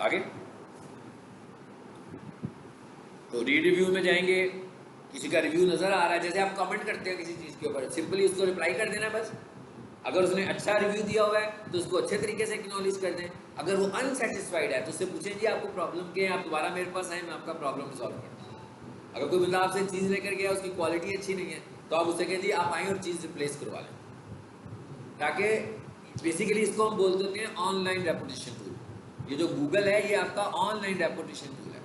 आगे तो read review में जाएंगे, किसी का रिव्यू नजर आ रहा है, जैसे आप कमेंट करते हैं किसी चीज के ऊपर, सिंपली उसको रिप्लाई कर देना बस। अगर उसने अच्छा रिव्यू दिया हुआ है तो उसको अच्छे तरीके से एक्नॉलेज कर दें। अगर वो अनसेटिस्फाइड है तो उससे पूछें जी आपको प्रॉब्लम क्या है, आप दोबारा मेरे पास आए, मैं आपका प्रॉब्लम रिजॉल्व करता हूँ। अगर कोई बंदा आपसे चीज़ लेकर गया उसकी क्वालिटी अच्छी नहीं है तो आप उससे कहें जी आप आए और चीज़ रिप्लेस करवा लें, ताकि बेसिकली इसको हम बोल देते हैं ऑनलाइन रेपुटेशन टूल। ये जो गूगल है ये आपका ऑनलाइन रेपुटेशन टूल है,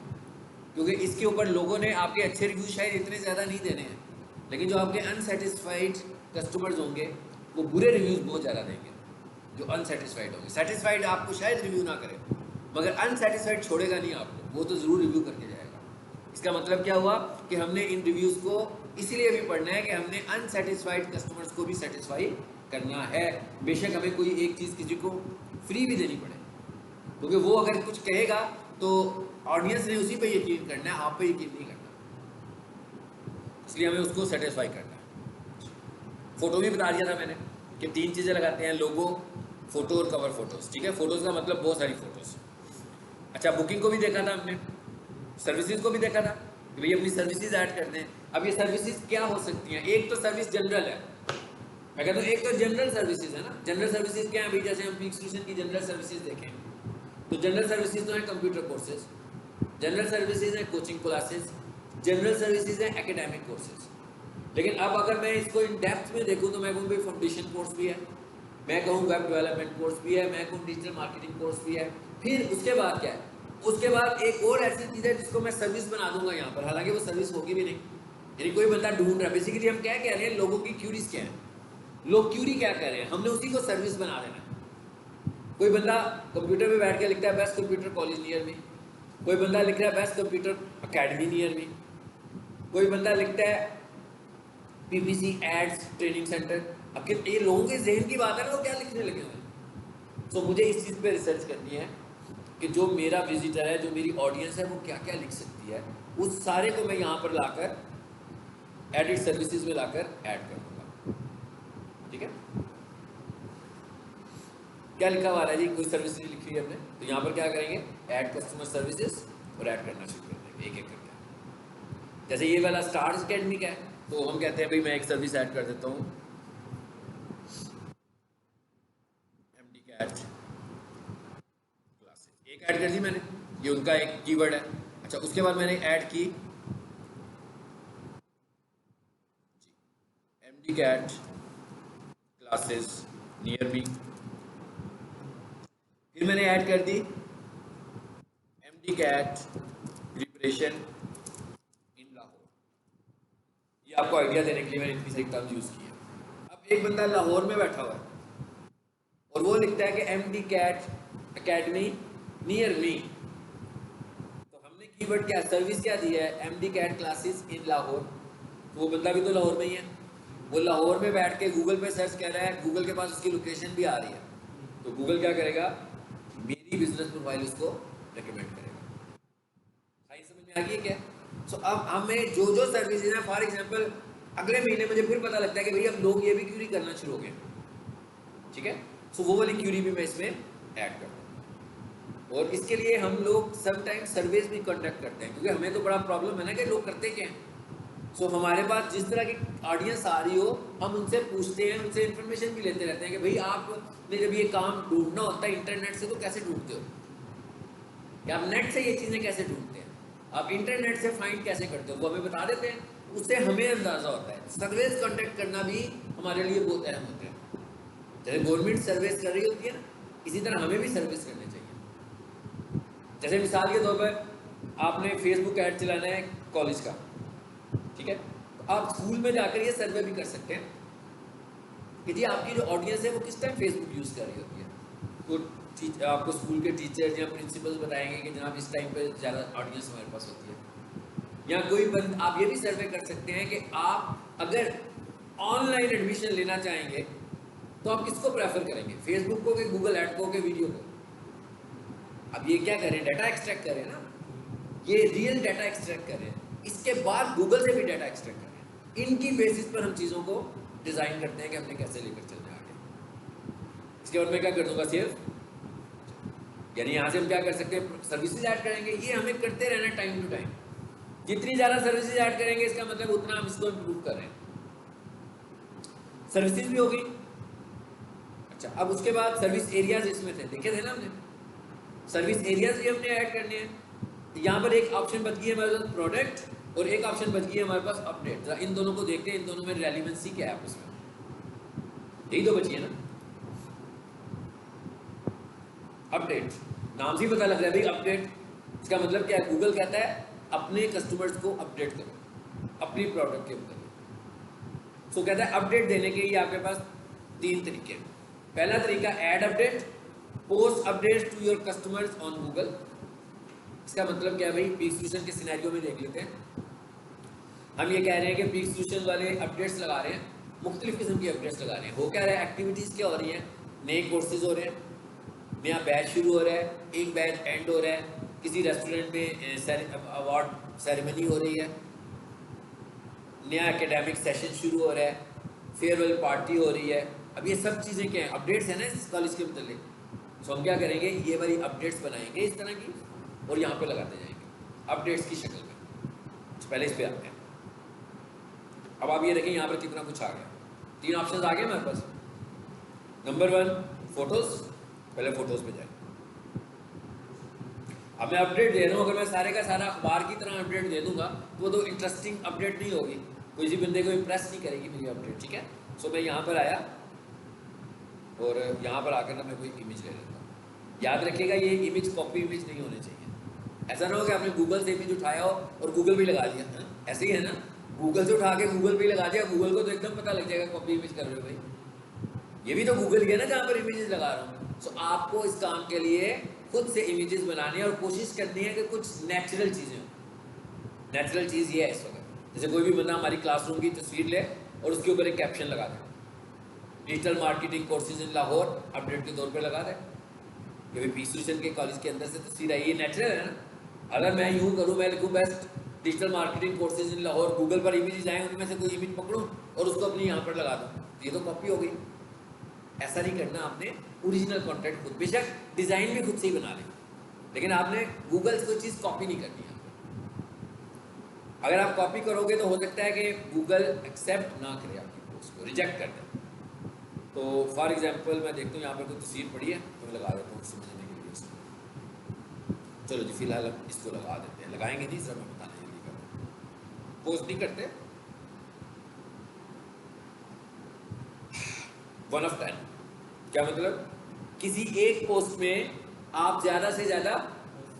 क्योंकि इसके ऊपर लोगों ने आपके अच्छे रिव्यू शायद इतने ज़्यादा नहीं देने हैं, लेकिन जो आपके अनसेटिस्फाइड कस्टमर्स होंगे वो बुरे रिव्यूज़ बहुत ज़्यादा देंगे। जो अनसेटिस्फाइड होंगे, सेटिस्फाइड आपको शायद रिव्यू ना करे, मगर अनसेटिस्फाइड छोड़ेगा नहीं आपको, वो तो ज़रूर रिव्यू करके जाएगा। इसका मतलब क्या हुआ कि हमने इन रिव्यूज़ को इसीलिए भी पढ़ना है कि हमने अनसेटिस्फाइड कस्टमर्स को भी सेटिस्फाई करना है। बेशक हमें कोई एक चीज़ किसी को फ्री भी देनी पड़े, क्योंकि वो अगर कुछ कहेगा तो ऑडियंस ने उसी पे यकीन करना है, आप पे यकीन नहीं करना, इसलिए हमें उसको सेटिस्फाई करना है। फोटो भी बता दिया था मैंने कि 3 चीज़ें लगाते हैं, लोगो, फोटो और कवर फोटोज। ठीक है, फोटोज का मतलब बहुत सारी फोटोज। अच्छा, बुकिंग को भी देखा था हमने, सर्विसेज को भी देखा था कि भाई अपनी सर्विसेज ऐड करते हैं। अब ये सर्विसेज क्या हो सकती हैं? एक तो सर्विस जनरल है, मैं कहता हूँ एक तो जनरल सर्विसेज है ना। जनरल सर्विसेज क्या है भाई? जैसे हम पीक सॉल्यूशन की जनरल सर्विसेज देखें तो जनरल सर्विसेज तो है कंप्यूटर कोर्सेज, जनरल सर्विसेज है कोचिंग क्लासेस, जनरल सर्विसेज है एकेडमिक कोर्सेज। लेकिन अब अगर मैं इसको इन डेप्थ में देखूँ तो मैं कहूँ भाई फाउंडेशन कोर्स भी है, मैं कहूँ वेब डेवलपमेंट कोर्स भी है, मैं कहूँ डिजिटल मार्केटिंग कोर्स भी है। फिर उसके बाद क्या है? उसके बाद एक और ऐसी चीज़ है जिसको मैं सर्विस बना दूंगा यहाँ पर, हालांकि वो सर्विस होगी भी नहीं। यानी कोई बंदा ढूंढ रहा है, बेसिकली हम क्या कह रहे हैं, लोगों की क्यूरीज क्या है, लोग क्यूरी क्या कर रहे हैं, हमने उसी को सर्विस बना देना है। कोई बंदा कंप्यूटर पे बैठ के लिखता है best computer college near me, कोई बंदा लिख रहा है बेस्ट कंप्यूटर अकेडमी नियर मी, कोई बंदा लिखता है पीपीसी एड्स ट्रेनिंग सेंटर। अब ये लोगों के जहन की बात है ना, वो क्या लिखने लगे हुए। तो मुझे इस चीज़ पे रिसर्च करनी है कि जो मेरा विजिटर है, जो मेरी ऑडियंस है, वो क्या क्या लिख सकती है, उस सारे को मैं यहाँ पर लाकर एडिट सर्विसेज में लाकर ऐड कर दूंगा। ठीक है, क्या लिखा हुआ है जी? कोई सर्विसेज लिखी है हमने, तो यहाँ पर क्या करेंगे, ऐड कस्टमर सर्विसेज, और ऐड करना शुरू कर देंगे एक एक करके। जैसे ये वाला स्टार्स अकेडमी का है, तो हम कहते हैं भाई मैं एक सर्विस ऐड कर देता हूँ, एमडी कैट क्लासेस, एक ऐड कर दी मैंने, ये उनका एक कीवर्ड है। अच्छा, उसके बाद मैंने ऐड की MD CAT classes near me, फिर मैंने ऐड कर दी MD CAT preparation in Lahore. ये आपको आइडिया देने के लिए मैंने इतनी सारी टर्म्स यूज की है। अब एक बंदा लाहौर में बैठा हुआ है और वो लिखता है कि MD CAT academy near me, तो हमने कीवर्ड क्या, सर्विस क्या दी है, MD CAT classes in Lahore. तो वो बंदा भी तो लाहौर में ही है, वो लाहौर में बैठ के गूगल पे सर्च कर रहा है, गूगल के पास उसकी लोकेशन भी आ रही है, तो गूगल क्या करेगा, मेरी बिजनेस प्रोफाइल उसको रेकमेंड करेगा। सही समझ में आ गई क्या? सो अब हमें जो जो सर्विसेज है, फॉर एग्जांपल अगले महीने मुझे फिर पता लगता है कि भाई अब लोग ये भी क्यूरी करना शुरू हो गए, ठीक है, सो वो वाली क्यूरी भी मैं इसमें ऐड करता हूँ। और इसके लिए हम लोग समटाइम्स सर्वेज भी कंडक्ट करते हैं, क्योंकि हमें तो बड़ा प्रॉब्लम है ना कि लोग करते क्या हैं। सो हमारे पास जिस तरह की ऑडियंस आ रही हो, हम उनसे पूछते हैं, उनसे इन्फॉर्मेशन भी लेते रहते हैं कि भाई आपने जब ये काम ढूंढना होता है इंटरनेट से तो कैसे ढूंढते हो, या आप नेट से ये चीज़ें कैसे ढूंढते हैं, आप इंटरनेट से फाइंड कैसे करते हो, वो हमें बता देते हैं, उससे हमें अंदाज़ा होता है। सर्वेज कंडक्ट करना भी हमारे लिए बहुत अहम होता है। जैसे गवर्नमेंट सर्विस कर रही होती है ना, इसी तरह हमें भी सर्विस करनी चाहिए। जैसे मिसाल के तौर पर आपने फेसबुक ऐड चलाना है कॉलेज का, ठीक है, तो आप स्कूल में जाकर ये सर्वे भी कर सकते हैं कि जी आपकी जो ऑडियंस है वो किस टाइम फेसबुक यूज़ कर रही होती है। तो आपको स्कूल के टीचर्स या प्रिंसिपल्स बताएंगे कि जनाब इस टाइम पे ज़्यादा ऑडियंस हमारे पास होती है। या कोई बंद आप ये भी सर्वे कर सकते हैं कि आप अगर ऑनलाइन एडमिशन लेना चाहेंगे तो आप किसको प्रेफर करेंगे, फेसबुक को कि गूगल ऐड को कि वीडियो को। अब ये क्या करें, डाटा एक्सट्रैक्ट करें ना, ये रियल डाटा एक्सट्रैक्ट करें, इसके बाद गूगल से भी डाटा एक्सट्रैक्ट करें, इनकी बेसिस पर हम चीज़ों को डिज़ाइन करते हैं कि हमने कैसे लेकर चलना है आगे। इसके बाद मैं क्या कर दूंगा, सिर्फ यानी यहाँ से हम क्या कर सकते हैं, सर्विसेज ऐड करेंगे। ये हमें करते रहना टाइम टू टाइम। जितनी ज़्यादा सर्विसेज ऐड करेंगे इसका मतलब उतना हम इसको इम्प्रूव कर रहे हैं। सर्विसेज भी होगी। अच्छा, अब उसके बाद सर्विस एरियाज इसमें थे, देखे थे ना हमने, सर्विस एरियाज भी हमने ऐड करने हैं। यहाँ पर एक ऑप्शन बच गई है हमारे पास प्रोडक्ट और एक ऑप्शन बच गई है हमारे पास अपडेट। इन दोनों को देखते हैं, इन दोनों में रेलिवेंसी क्या है आपस में, यही तो बची है ना। अपडेट, नाम से ही पता लग रहा है भाई अपडेट, इसका मतलब क्या है, गूगल कहता है अपने कस्टमर्स को अपडेट करो अपनी प्रोडक्ट के ऊपर। सो कहता है अपडेट देने के ये आपके पास 3 तरीके हैं। पहला तरीका add update, post update to your customers on Google. इसका मतलब क्या है भाई, पीक सॉल्यूशन के सिनेरियो में देख लेते हैं। हम ये कह रहे हैं कि पीक सॉल्यूशन वाले अपडेट्स लगा रहे हैं, मुख्तलिफ किस्म की अपडेट्स लगा रहे हैं। हो क्या रहा है, एक्टिविटीज़ क्या हो रही हैं, नए कोर्सेज हो रहे हैं, नया बैच शुरू हो रहा है, एक बैच एंड हो रहा है, किसी रेस्टोरेंट में अवार्ड सेरेमनी हो रही है, नया एकेडमिक सेशन शुरू हो रहा है, फेयरवेल पार्टी हो रही है। अब ये सब चीज़ें क्या हैं, अपडेट्स हैं ना इस कॉलेज के मतलब। तो हम क्या करेंगे, ये वाली अपडेट्स बनाएंगे इस तरह की और यहाँ पे लगाते जाएंगे अपडेट्स की शक्ल में। तो पहले इस पे आते हैं। अब आप ये देखें यहाँ पर कितना कुछ आ गया, 3 ऑप्शन आ गए हमारे पास। नंबर 1 फोटोज, पहले फोटोज पे जाए। अब मैं अपडेट दे रहा हूँ, अगर मैं सारे का सारा अखबार की तरह अपडेट दे दूंगा तो वो तो इंटरेस्टिंग अपडेट नहीं होगी, किसी बंदे को इम्प्रेस नहीं करेगी मेरी अपडेट, ठीक है। सो मैं यहाँ पर आया और यहाँ पर आकर ना मैं कोई इमेज ले लेता हूँ। याद रखिएगा ये इमेज कॉपी इमेज नहीं होनी चाहिए। ऐसा ना हो कि आपने गूगल से इमेज उठाया हो और गूगल पे लगा दिया है? ऐसे ही है ना, गूगल से उठा के गूगल पे लगा दिया, गूगल को तो एकदम पता लग जाएगा कॉपी इमेज कर रहे हो भाई। ये भी तो गूगल ही है ना जहाँ पर इमेजेस लगा रहा हूँ। सो आपको इस काम के लिए खुद से इमेजेस बनानी है और कोशिश करनी है कि कुछ नेचुरल चीज़ें हो। नेचुरल चीज़ ये है इस वक्त, जैसे कोई भी बंदा हमारी क्लासरूम की तस्वीर ले और उसके ऊपर एक कैप्शन लगा दे, digital marketing courses in Lahore update के तौर पे लगा दे कि भाई पीक सॉल्यूशन के कॉलेज के अंदर से तस्वीर आई, ये नेचुरल है ना। अगर मैं यूँ करूँ, मैं लिखूँ best digital marketing courses in Lahore, Google पर इमेजेस आए, उनमें से कोई इमेज पकड़ूँ और उसको अपनी यहाँ पर लगा दूँ, ये तो कॉपी हो गई। ऐसा नहीं करना, आपने ओरिजिनल कंटेंट खुद, बेशक डिज़ाइन भी खुद से ही बना लें, लेकिन आपने गूगल से कोई चीज़ कॉपी नहीं करनी है। अगर आप कॉपी करोगे तो हो सकता है कि गूगल एक्सेप्ट ना करे, आपकी पोस्ट को रिजेक्ट कर दे। तो फॉर एग्जांपल मैं देखता हूँ यहाँ पर कोई तस्वीर पड़ी है तो मैं लगा देता हूँ समझने के लिए इसको। चलो जी फिलहाल हम इसको लगा देते हैं, लगाएंगे नहीं, सर मैं बताने जल्दी कर, पोस्ट नहीं करते। 1 of 10 क्या मतलब, किसी एक पोस्ट में आप ज़्यादा से ज़्यादा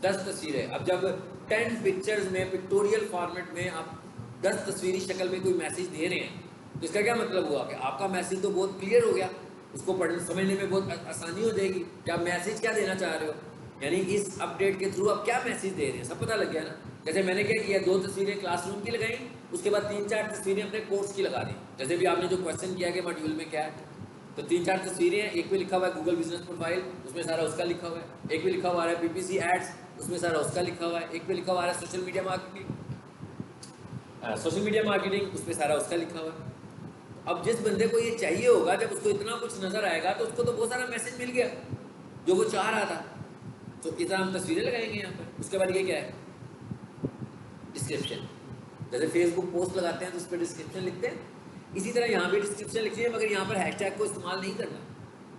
10 तस्वीरें, अब जब 10 पिक्चर्स में पिक्टोरियल फॉर्मेट में आप 10 तस्वीरी शक्ल में कोई मैसेज दे रहे हैं, तो इसका क्या मतलब हुआ कि आपका मैसेज तो बहुत क्लियर हो गया, उसको पढ़ने समझने में बहुत आसानी हो जाएगी कि आप मैसेज क्या देना चाह रहे हो। यानी इस अपडेट के थ्रू आप क्या मैसेज दे रहे हैं सब पता लग गया ना। जैसे मैंने क्या किया, 2 तस्वीरें क्लासरूम की लगाई, उसके बाद 3-4 तस्वीरें अपने कोर्स की लगा दी। जैसे भी आपने जो क्वेश्चन किया कि मॉड्यूल में क्या है, तो 3-4 तस्वीरें हैं, एक पे लिखा हुआ है गूगल बिजनेस प्रोफाइल, उसमें सारा उसका लिखा हुआ है, एक पे लिखा हुआ है पीपीसी एड्स, उसमें सारा उसका लिखा हुआ है, एक पे लिखा हुआ है सोशल मीडिया मार्केटिंग, उसमें सारा उसका लिखा हुआ है। अब जिस बंदे को ये चाहिए होगा, जब उसको इतना कुछ नजर आएगा तो उसको तो बहुत सारा मैसेज मिल गया जो वो चाह रहा था, तो इतना हम तस्वीरें लगाएंगे यहाँ पर। उसके बाद ये क्या है, डिस्क्रिप्शन। जैसे फेसबुक पोस्ट लगाते हैं तो उस पर डिस्क्रिप्शन लिखते हैं, इसी तरह यहाँ भी डिस्क्रिप्शन लिखिए, मगर यहाँ पर हैशटैग को इस्तेमाल नहीं करना,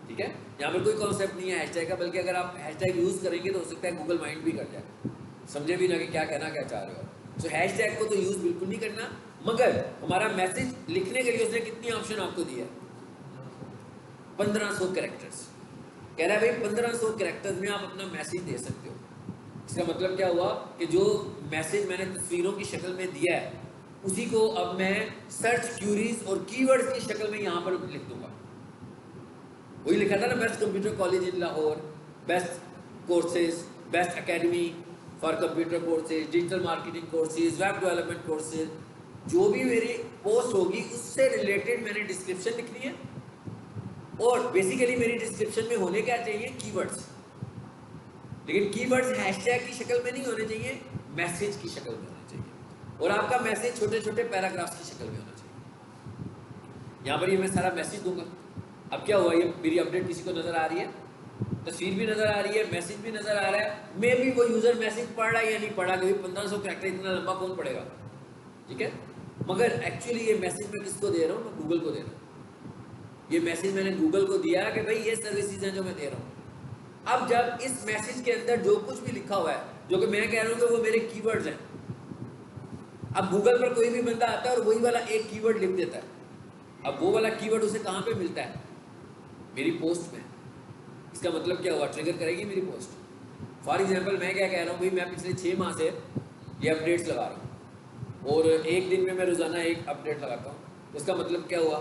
ठीक है। यहाँ पर कोई कॉन्सेप्ट नहीं है हैशटैग का, बल्कि अगर आप हैशटैग यूज़ करेंगे तो हो सकता है गूगल माइंड भी कर जाए, समझे भी ना कि क्या कहना क्या चाह रहे हो। तो हैशटैग को तो यूज़ बिल्कुल नहीं करना, मगर हमारा मैसेज लिखने के लिए उसने कितनी ऑप्शन आपको दिया, 1500 कैरेक्टर्स। कह रहा है भाई 1500 कैरेक्टर्स में आप अपना मैसेज दे सकते हो। इसका मतलब क्या हुआ कि जो मैसेज मैंने तस्वीरों की शक्ल में दिया है उसी को अब मैं सर्च क्यूरीज और कीवर्ड्स की शक्ल में यहाँ पर लिख दूंगा। वही लिखा था ना, best computer college in Lahore, best courses, best academy for computer courses, digital marketing courses, web development courses. जो भी मेरी पोस्ट होगी उससे रिलेटेड मैंने डिस्क्रिप्शन लिखनी है, और बेसिकली मेरी डिस्क्रिप्शन में होने क्या चाहिए, कीवर्ड्स। लेकिन कीवर्ड्स हैशटैग की शक्ल में नहीं होने चाहिए, मैसेज की शक्ल में होने चाहिए, और आपका मैसेज छोटे छोटे पैराग्राफ्स की शक्ल में होना चाहिए। यहाँ पर ये मैं सारा मैसेज दूंगा। अब क्या हुआ, ये मेरी अपडेट किसी को नजर आ रही है, तस्वीर भी नज़र आ रही है, मैसेज भी नज़र आ रहा है, मे भी वो यूज़र मैसेज पढ़ रहा है या नहीं पढ़ा, क्योंकि 1500 कैरेक्टर इतना लंबा कौन पढ़ेगा, ठीक है। मगर एक्चुअली ये मैसेज मैं किसको दे रहा हूँ, मैं गूगल को दे रहा हूँ। ये मैसेज मैंने गूगल को दिया कि भाई ये सर्विसेज हैं जो मैं दे रहा हूँ। अब जब इस मैसेज के अंदर जो कुछ भी लिखा हुआ है, जो कि मैं कह रहा हूँ कि वो मेरे कीवर्ड्स हैं, अब गूगल पर कोई भी बंदा आता है और वही वाला एक कीवर्ड लिख देता है, अब वो वाला कीवर्ड उसे कहाँ पे मिलता है, मेरी पोस्ट में। इसका मतलब क्या हुआ, ट्रिगर करेगी मेरी पोस्ट। फॉर एग्जांपल मैं क्या कह रहा हूँ भाई, मैं पिछले 6 माह से ये अपडेट्स लगा रहा हूँ और एक दिन में मैं रोज़ाना एक अपडेट लगाता हूँ, तो इसका मतलब क्या हुआ,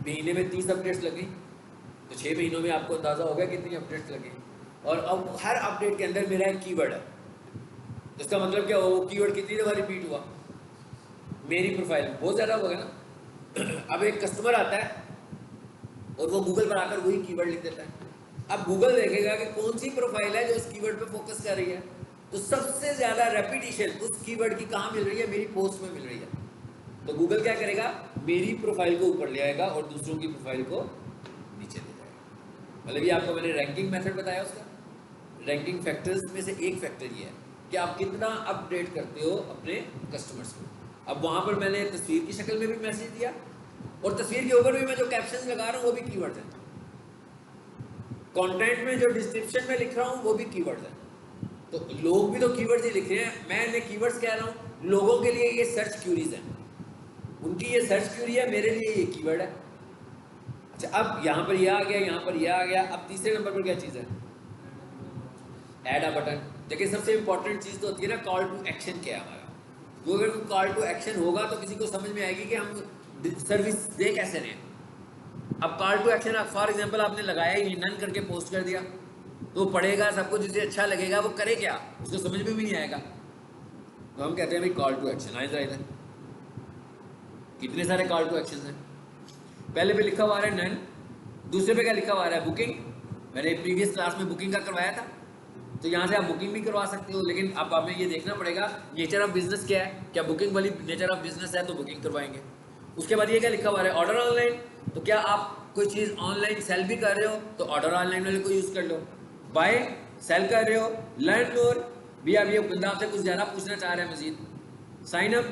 महीने में 30 अपडेट्स लगी, तो 6 महीनों में आपको अंदाज़ा हो गया कितनी अपडेट्स लगी। और अब हर अपडेट के अंदर मेरा एक कीवर्ड है, तो इसका मतलब क्या हुआ, वो कीवर्ड कितनी दफ़ा रिपीट हुआ, मेरी प्रोफाइल में बहुत ज़्यादा हो गया ना। अब एक कस्टमर आता है और वो गूगल पर आकर वही कीवर्ड लिख देता है। अब गूगल देखेगा कि कौन सी प्रोफाइल है जो इस कीवर्ड पे फोकस कर रही है, तो सबसे ज़्यादा रेपिटेशन उस कीवर्ड की कहाँ मिल रही है, मेरी पोस्ट में मिल रही है। तो गूगल क्या करेगा, मेरी प्रोफाइल को ऊपर ले आएगा और दूसरों की प्रोफाइल को नीचे ले जाएगा। मतलब ये आपको मैंने रैंकिंग मेथड बताया, उसका रैंकिंग फैक्टर्स में से एक फैक्टर ये है कि आप कितना अपडेट करते हो अपने कस्टमर्स को। अब वहाँ पर मैंने तस्वीर की शक्ल में भी मैसेज दिया और तस्वीर के ऊपर भी मैं जो कैप्शन लगा रहा हूँ वो भी कीवर्ड्स हैं, कंटेंट में जो डिस्क्रिप्शन में लिख रहा हूँ वो भी कीवर्ड्स हैं। तो लोग भी तो कीवर्ड्स ही लिख रहे हैं, मैं इन्हें कीवर्ड्स कह रहा हूँ, लोगों के लिए ये सर्च क्यूरीज हैं, उनकी ये सर्च क्यूरी है, मेरे लिए ये कीवर्ड है। अच्छा, अब यहाँ पर यह आ गया, यहाँ पर यह आ गया। अब तीसरे नंबर पर क्या चीज़ है, ऐड अ बटन। देखिए सबसे इंपॉर्टेंट चीज़ तो होती है ना, कॉल टू एक्शन क्या है हमारा। वो अगर कॉल टू एक्शन होगा तो किसी को समझ में आएगी कि हम सर्विस दे कैसे रहे हैं। अब कॉल टू एक्शन, आप फॉर एग्जांपल आपने लगाया ही नन करके पोस्ट कर दिया, तो पढ़ेगा, सबको जिसे अच्छा लगेगा वो करे क्या, उसको समझ में भी नहीं आएगा। तो हम कहते हैं भाई कॉल टू एक्शन, आए जरा इधर, कितने सारे कॉल टू एक्शन हैं। पहले पे लिखा हुआ है नन, दूसरे पे क्या लिखा हुआ है, बुकिंग। मैंने प्रीवियस क्लास में बुकिंग का करवाया था, तो यहाँ से आप बुकिंग भी करवा सकते हो, लेकिन अब हमें ये देखना पड़ेगा नेचर ऑफ बिजनेस क्या है, क्या बुकिंग वाली नेचर ऑफ बिजनेस है तो बुकिंग करवाएंगे। उसके बाद ये क्या लिखा हुआ है, ऑर्डर ऑनलाइन। तो क्या आप कोई चीज़ ऑनलाइन सेल भी कर रहे हो तो ऑर्डर ऑनलाइन वाले को यूज़ कर लो। बाय सेल कर रहे हो, लर्न मोर भी, आप ये बंदा आपसे कुछ ज़्यादा पूछना चाह रहे हैं मजीद, साइन अप,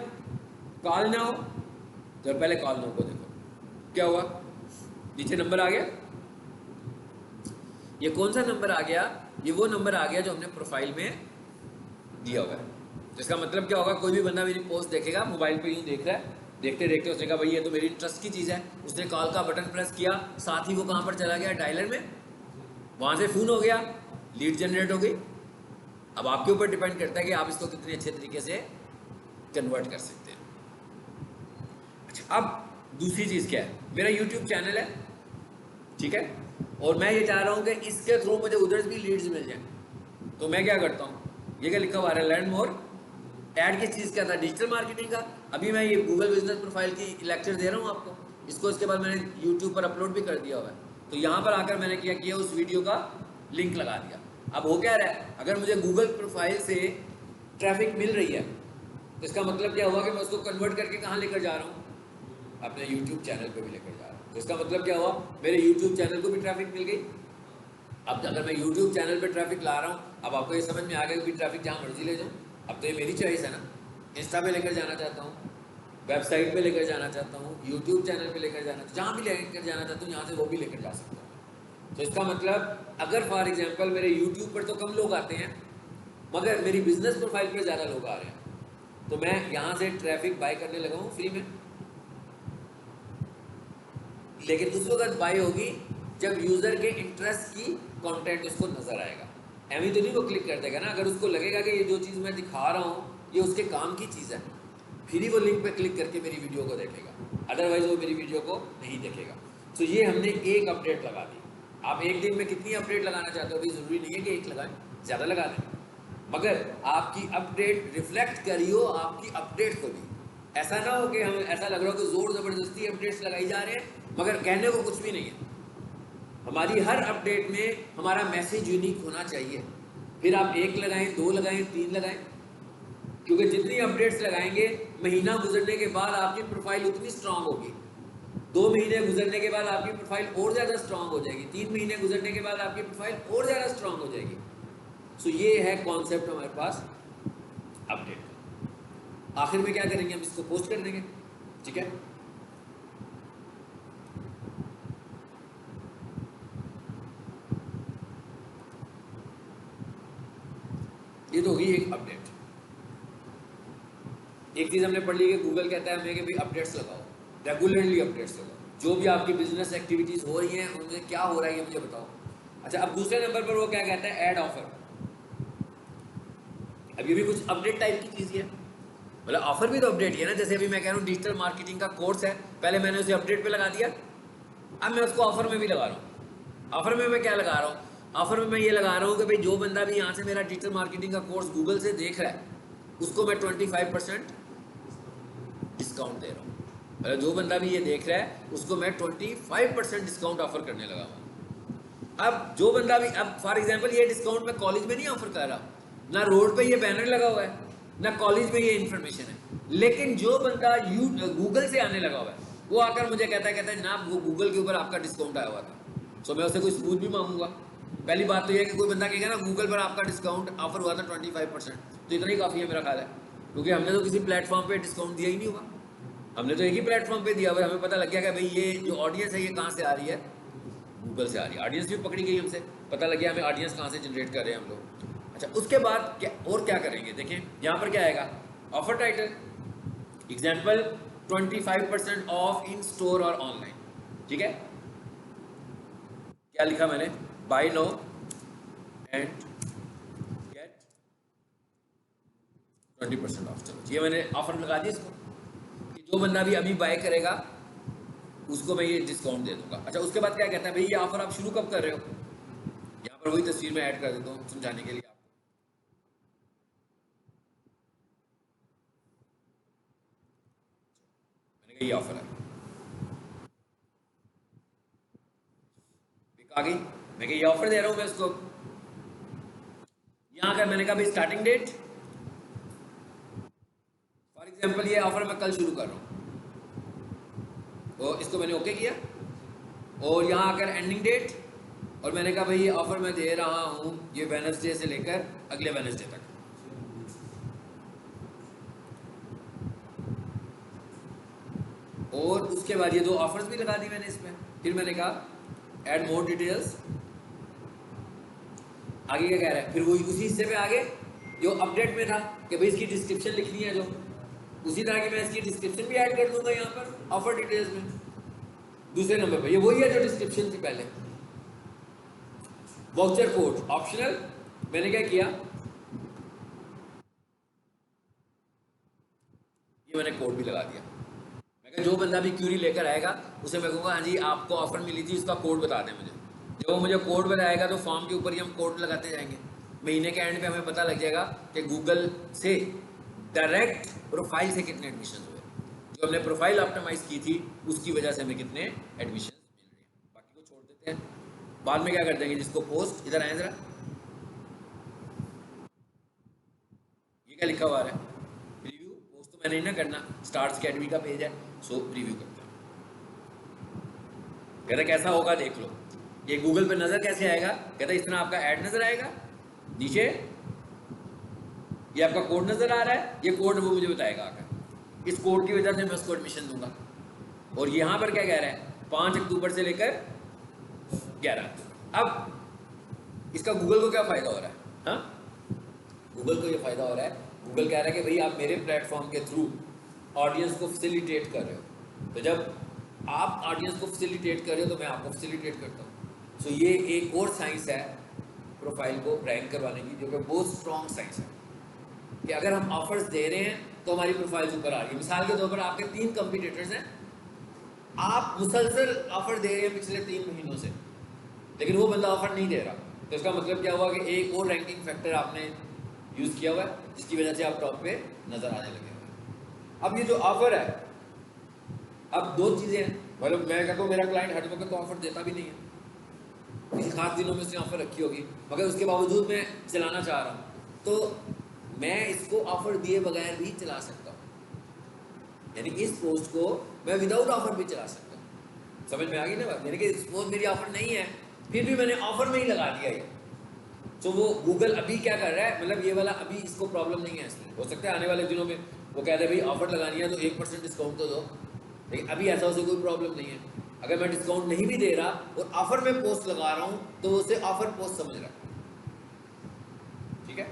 कॉल नाउ। तो पहले कॉल नाउ को देखो क्या हुआ, नीचे नंबर आ गया। ये कौन सा नंबर आ गया, ये वो नंबर आ गया जो हमने प्रोफाइल में दिया हुआ है। तो इसका मतलब क्या होगा, कोई भी बंदा मेरी पोस्ट देखेगा, मोबाइल पे यूँ देख रहा है, देखते देखते उसने कहा भाई ये तो मेरी ट्रस्ट की चीज़ है, उसने कॉल का बटन प्रेस किया, साथ ही वो कहाँ पर चला गया, डायलर में, वहाँ से फ़ोन हो गया, लीड जनरेट हो गई। अब आपके ऊपर डिपेंड करता है कि आप इसको कितने अच्छे तरीके से कन्वर्ट कर सकते हैं। अच्छा, अब दूसरी चीज़ क्या है, मेरा यूट्यूब चैनल है, ठीक है, और मैं ये चाह रहा हूँ कि इसके थ्रू मुझे उधर भी लीड्स मिल जाए। तो मैं क्या करता हूँ, ये क्या लिखा हुआ है, लर्न मोर। ऐड किस चीज़ का था, डिजिटल मार्केटिंग का। अभी मैं ये गूगल बिजनेस प्रोफाइल की लेक्चर दे रहा हूँ आपको, इसको इसके बाद मैंने यूट्यूब पर अपलोड भी कर दिया हुआ है। तो यहाँ पर आकर मैंने क्या किया, उस वीडियो का लिंक लगा दिया। अब हो क्या रहा है, अगर मुझे गूगल प्रोफाइल से ट्रैफिक मिल रही है तो इसका मतलब क्या हुआ कि मैं उसको कन्वर्ट करके कहाँ लेकर जा रहा हूँ, अपने यूट्यूब चैनल पर भी लेकर जा रहा हूँ। तो इसका मतलब क्या हुआ, मेरे यूट्यूब चैनल को भी ट्रैफिक मिल गई। अब अगर मैं यूट्यूब चैनल पर ट्रैफिक ला रहा हूँ, अब आपको ये समझ में आ गया कि ट्रैफिक जहाँ मर्जी ले जाऊँ। अब तो ये मेरी चॉइस है ना, इंस्टा पे लेकर जाना चाहता हूँ, वेबसाइट पे लेकर जाना चाहता हूँ, यूट्यूब चैनल पे लेकर जाना, जहाँ भी लेकर जाना चाहता हूँ यहाँ से वो भी लेकर जा सकता हूँ। तो इसका मतलब अगर फॉर एग्जांपल मेरे यूट्यूब पर तो कम लोग आते हैं, मगर मेरी बिजनेस प्रोफाइल पर ज़्यादा लोग आ रहे हैं, तो मैं यहाँ से ट्रैफिक बाय करने लगा हूँ फ्री में। लेकिन उस वक्त बाय होगी जब यूज़र के इंटरेस्ट की कंटेंट उसको नज़र आएगा। एवं तो नहीं वो क्लिक कर देगा ना, अगर उसको लगेगा कि ये जो चीज़ मैं दिखा रहा हूँ ये उसके काम की चीज़ है, फिर ही वो लिंक पे क्लिक करके मेरी वीडियो को देखेगा, अदरवाइज वो मेरी वीडियो को नहीं देखेगा। तो ये हमने एक अपडेट लगा दी। आप एक दिन में कितनी अपडेट लगाना चाहते हो, भी ज़रूरी नहीं है कि एक लगाएं, ज़्यादा लगा दें, मगर आपकी अपडेट रिफ्लेक्ट करी हो आपकी अपडेट को भी। ऐसा ना हो कि हम ऐसा लग रहा हो कि ज़ोर ज़बरदस्ती अपडेट्स लगाई जा रहे हैं मगर कहने को कुछ भी नहीं है। हमारी हर अपडेट में हमारा मैसेज यूनिक होना चाहिए। फिर आप एक लगाएं, दो लगाएं, तीन लगाएं, क्योंकि जितनी अपडेट्स लगाएंगे महीना गुजरने के बाद आपकी प्रोफाइल उतनी स्ट्रांग होगी। 2 महीने गुजरने के बाद आपकी प्रोफाइल और ज़्यादा स्ट्रांग हो जाएगी, 3 महीने गुजरने के बाद आपकी प्रोफाइल और ज़्यादा स्ट्रांग हो जाएगी। सो ये है कॉन्सेप्ट हमारे पास अपडेट का। आखिर में क्या करेंगे, हम इसको पोस्ट कर देंगे, ठीक है। ये तो होगी एक अपडेट। एक चीज़ हमने पढ़ ली कि गूगल कहता है हमें कि भाई अपडेट्स लगाओ, रेगुलरली अपडेट्स लगाओ, जो भी आपकी बिजनेस एक्टिविटीज़ हो रही हैं उनमें क्या हो रहा है ये मुझे बताओ। अच्छा, अब दूसरे नंबर पर वो क्या कहता है, ऐड ऑफर। अब ये भी कुछ अपडेट टाइप की चीज़ है, मतलब ऑफर भी तो अपडेट ही है ना। जैसे अभी मैं कह रहा हूँ डिजिटल मार्केटिंग का कोर्स है, पहले मैंने उसे अपडेट पे लगा दिया, अब मैं उसको ऑफर में भी लगा रहा हूँ। ऑफर में मैं क्या लगा रहा हूँ, ऑफर में मैं ये लगा रहा हूँ कि भाई जो बंदा भी यहाँ से मेरा डिजिटल मार्केटिंग का कोर्स गूगल से देख रहा है उसको मैं 25% डिस्काउंट दे रहा हूँ। मतलब जो बंदा भी ये देख रहा है उसको मैं 25% डिस्काउंट ऑफर करने लगा हूँ। अब जो बंदा भी, अब फॉर एग्जांपल ये डिस्काउंट मैं कॉलेज में नहीं ऑफर कर रहा, ना रोड पे ये बैनर लगा हुआ है, ना कॉलेज में ये इन्फॉर्मेशन है, लेकिन जो बंदा गूगल से आने लगा हुआ है वो आकर मुझे कहता है जनाब वो गूगल के ऊपर आपका डिस्काउंट आया हुआ था। सो मैं उससे कोई सबूत भी मांगूंगा। पहली बात तो ये है कि कोई बंदा कहेगा ना गूगल पर आपका डिस्काउंट ऑफर हुआ था 25%, तो इतना ही काफ़ी है मेरा ख्याल है, क्योंकि हमने तो किसी प्लेटफॉर्म पे डिस्काउंट दिया ही नहीं हुआ। हमने तो एक ही प्लेटफॉर्म पे दिया हुआ, हमें पता लग गया कि भाई ये जो ऑडियंस है ये कहाँ से आ रही है, गूगल से आ रही है। ऑडियंस भी पकड़ी गई हमसे, पता लग गया हमें ऑडियंस कहाँ से जनरेट कर रहे हैं हम लोग। अच्छा, उसके बाद क्या और क्या करेंगे, देखें यहाँ पर क्या आएगा, offer title, example 25% off in store और ऑनलाइन, ठीक है। क्या लिखा मैंने, buy now and get 20% off. चलो ये मैंने ऑफर लगा दिया इसको कि जो बंदा भी अभी बाय करेगा उसको मैं ये डिस्काउंट दे दूंगा। अच्छा, उसके बाद क्या कहता है, भाई ये ऑफर आप शुरू कब कर रहे हो, यहाँ पर वही तस्वीर में ऐड कर देता हूँ समझाने के लिए आपको। मैंने कहा ये ऑफर है, आ गई, मैं ये ऑफर दे रहा हूँ मैं इसको। यहाँ अगर मैंने कहा भाई स्टार्टिंग डेट, फॉर एग्जांपल ये ऑफर मैं कल शुरू कर रहा हूँ, तो इसको मैंने ओके किया, और यहाँ अगर एंडिंग डेट, और मैंने कहा भाई ये ऑफर मैं दे रहा हूँ ये वेडनेसडे से लेकर अगले वेडनेसडे तक। और उसके बाद ये दो ऑफर्स भी लगा दी मैंने इसमें। फिर मैंने कहा ऐड मोर डिटेल्स, आगे क्या कह रहा है, फिर वही उसी हिस्से पे आगे जो अपडेट में था कि भाई इसकी डिस्क्रिप्शन लिखनी है, जो उसी तरह की मैं इसकी डिस्क्रिप्शन भी ऐड कर दूंगा यहाँ पर ऑफर डिटेल्स में। दूसरे नंबर पर ये वही है जो डिस्क्रिप्शन थी पहले। वाउचर कोड ऑप्शनल, मैंने क्या किया, ये मैंने कोड भी लगा दिया। मैं कहा जो बंदा भी क्यूरी लेकर आएगा उसे मैं कहूँगा हाँ जी आपको ऑफर मिली थी, उसका कोड बता दें मुझे। जब वो मुझे कोड बताएगा तो फॉर्म के ऊपर ही हम कोड लगाते जाएंगे। महीने के एंड पे हमें पता लग जाएगा कि गूगल से डायरेक्ट प्रोफाइल से कितने एडमिशन हुए, जो हमने प्रोफाइल ऑप्टिमाइज की थी उसकी वजह से हमें कितने एडमिशन मिल रहे हैं। बाकी को छोड़ देते हैं, बाद में क्या कर देंगे, जिसको पोस्ट, इधर आए जरा, ये क्या लिखा हुआ है, प्रीव्यू। पोस्ट तो मैंने नहीं ना करना, स्टार्स अकेडमी का पेज है, सो प्रीव्यू करते हैं। कहता कैसा होगा देख लो, ये गूगल पे नजर कैसे आएगा, कहता इस तरह आपका ऐड नजर आएगा, नीचे ये आपका कोड नजर आ रहा है, ये कोड वो मुझे बताएगा आकर, इस कोड की वजह से मैं उसको एडमिशन दूंगा। और यहाँ पर क्या कह रहा है, 5 अक्टूबर से लेकर 11। अब इसका गूगल को क्या फायदा हो रहा है, हाँ गूगल को ये फायदा हो रहा है, गूगल कह रहा है कि भाई आप मेरे प्लेटफॉर्म के थ्रू ऑडियंस को फैसिलिटेट कर रहे हो, तो जब आप ऑडियंस को फैसिलिटेट कर रहे हो तो मैं आपको फैसिलिटेट करता हूँ। सो ये एक और साइंस है प्रोफाइल को रैंक करवाने की, जो कि बहुत स्ट्रॉन्ग साइंस है कि अगर हम ऑफर्स दे रहे हैं तो हमारी प्रोफाइल ऊपर आ रही है। मिसाल के तौर पर आपके 3 कंपटीटर्स हैं, आप मुसलसल ऑफर दे रहे हैं पिछले 3 महीनों से, लेकिन वो बंदा ऑफर नहीं दे रहा, तो इसका मतलब क्या हुआ कि एक और रैंकिंग फैक्टर आपने यूज़ किया हुआ है, जिसकी वजह से आप टॉप पे नजर आने लगे हुए। अब ये जो ऑफर है, अब 2 चीज़ें हैं, मतलब मैं कहता हूँ मेरा क्लाइंट हर वक्त तो ऑफर देता भी नहीं है, किसी खास दिनों में उसने ऑफर रखी होगी, मगर उसके बावजूद मैं चलाना चाह रहा हूँ, तो मैं इसको ऑफर दिए बगैर भी चला सकता हूँ, यानी इस पोस्ट को मैं विदाउट ऑफर भी चला सकता हूँ। समझ में आ गई ना बात? यानी कि सपोज मेरी ऑफर नहीं है, फिर भी मैंने ऑफर में ही लगा दिया ये, तो वो गूगल अभी क्या कर रहा है, मतलब ये वाला अभी इसको प्रॉब्लम नहीं है इसमें। हो सकता है आने वाले दिनों में वो कहते हैं भाई ऑफर लगानी है तो 1% डिस्काउंट तो दो, लेकिन अभी ऐसा उसे कोई प्रॉब्लम नहीं है। अगर मैं डिस्काउंट नहीं भी दे रहा और ऑफर में पोस्ट लगा रहा हूँ तो वो उसे ऑफर पोस्ट समझ रहा है। ठीक है,